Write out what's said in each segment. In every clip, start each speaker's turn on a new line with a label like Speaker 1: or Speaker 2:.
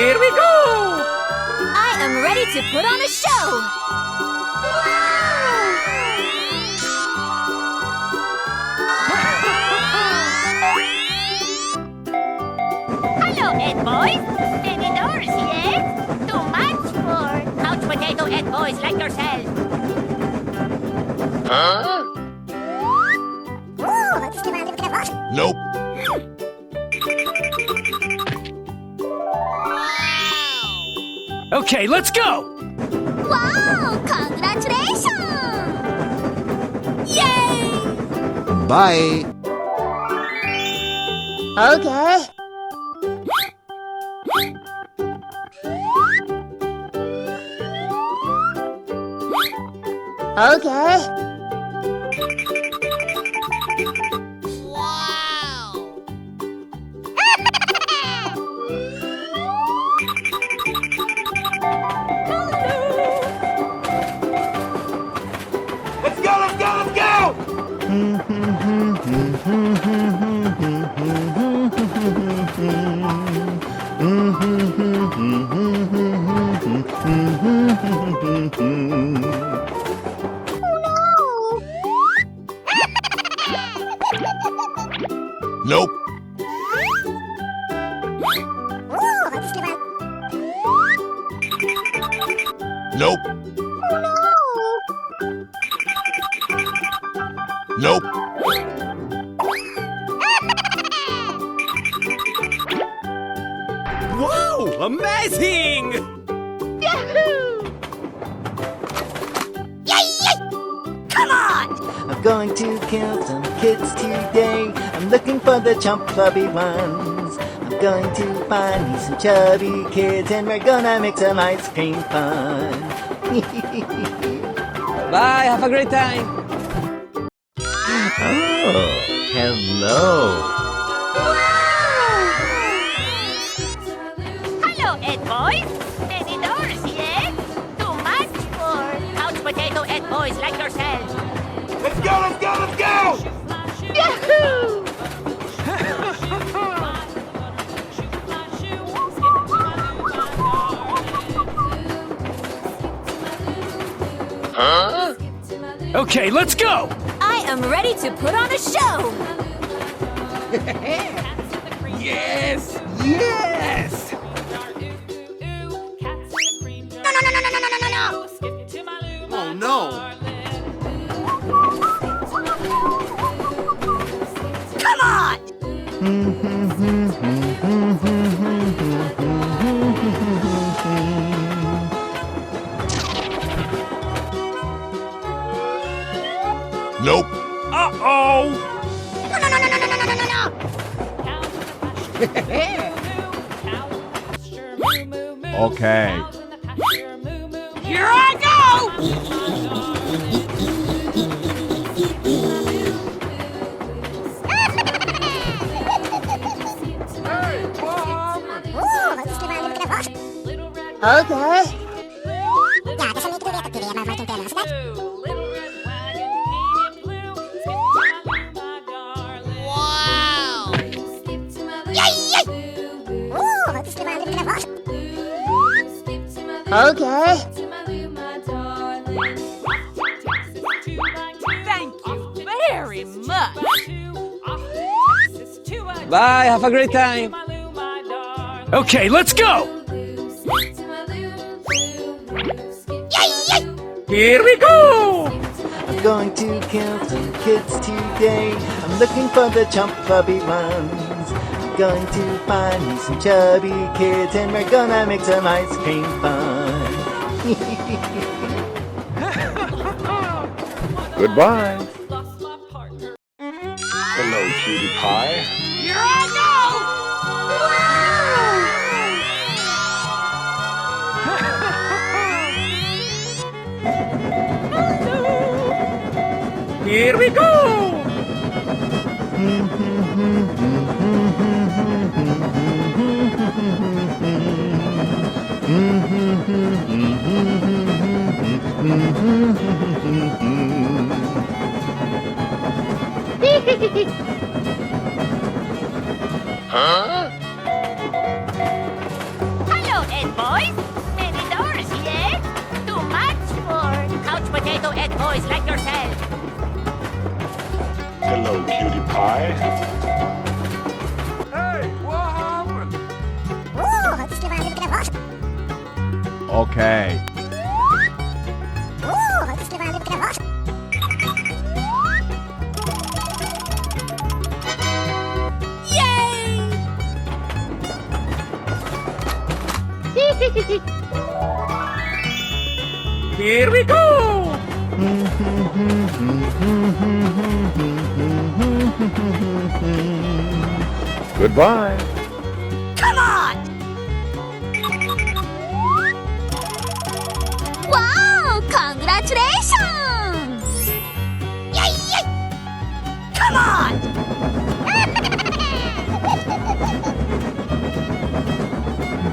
Speaker 1: Here we go!
Speaker 2: I am ready to put on a show!
Speaker 3: Hello, Ed boys. Any doors yet? Too much for couch potato Ed boys like yourself.
Speaker 4: Huh? Nope.
Speaker 1: Okay, let's go!
Speaker 2: Wow! Congratulations! Yay!
Speaker 4: Bye.
Speaker 5: Okay. Okay.
Speaker 4: Let's go, let's go, let's go! Nope. Nope. Nope.
Speaker 1: Wow! Amazing!
Speaker 5: I'm going to kill some kids today. I'm looking for the chump clubby ones. I'm going to find me some chubby kids and we're gonna make some ice cream fun.
Speaker 1: Bye, have a great time!
Speaker 5: Oh, hello.
Speaker 3: Hello, Ed boys. Any doors yet? Too much for couch potato Ed boys like yourself.
Speaker 4: Let's go, let's go, let's go!
Speaker 3: Yahoo!
Speaker 4: Huh?
Speaker 1: Okay, let's go!
Speaker 2: I am ready to put on a show!
Speaker 1: Yes! Yes!
Speaker 4: Oh no!
Speaker 3: Come on!
Speaker 4: Nope.
Speaker 1: Uh-oh!
Speaker 4: Okay.
Speaker 3: Here I go!
Speaker 5: Okay. Okay.
Speaker 3: Thank you very much.
Speaker 1: Bye, have a great time! Okay, let's go! Here we go!
Speaker 5: I'm going to kill some kids today. I'm looking for the chump clubby ones. I'm going to find me some chubby kids and we're gonna make some ice cream fun.
Speaker 4: Goodbye. Hello, cutie pie.
Speaker 3: Here I
Speaker 1: Here we go!
Speaker 4: Huh?
Speaker 3: Hello,
Speaker 4: Hello, cutie pie.
Speaker 1: Hey, what happened?
Speaker 4: Okay.
Speaker 1: Here we go!
Speaker 4: Goodbye.
Speaker 3: Come on!
Speaker 2: Wow! Congratulations!
Speaker 3: Yay, yay! Come on!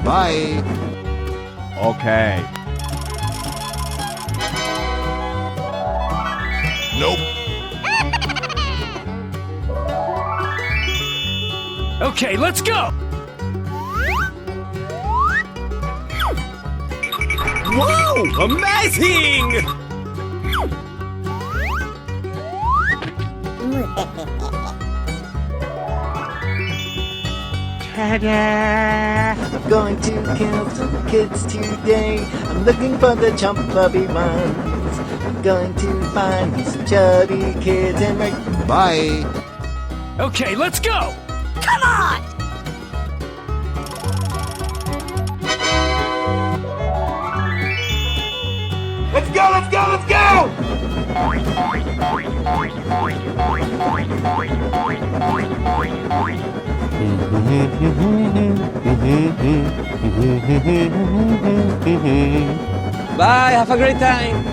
Speaker 5: Bye.
Speaker 4: Okay. Nope.
Speaker 1: Okay, let's go! Wow! Amazing!
Speaker 5: I'm going to kill some kids today. I'm looking for the chubby ones. I'm going to find me some chubby kids and make. Bye.
Speaker 1: Okay, let's go!
Speaker 3: Come on!
Speaker 5: Let's go! Let's go! Let's go!
Speaker 1: Bye, have a great time!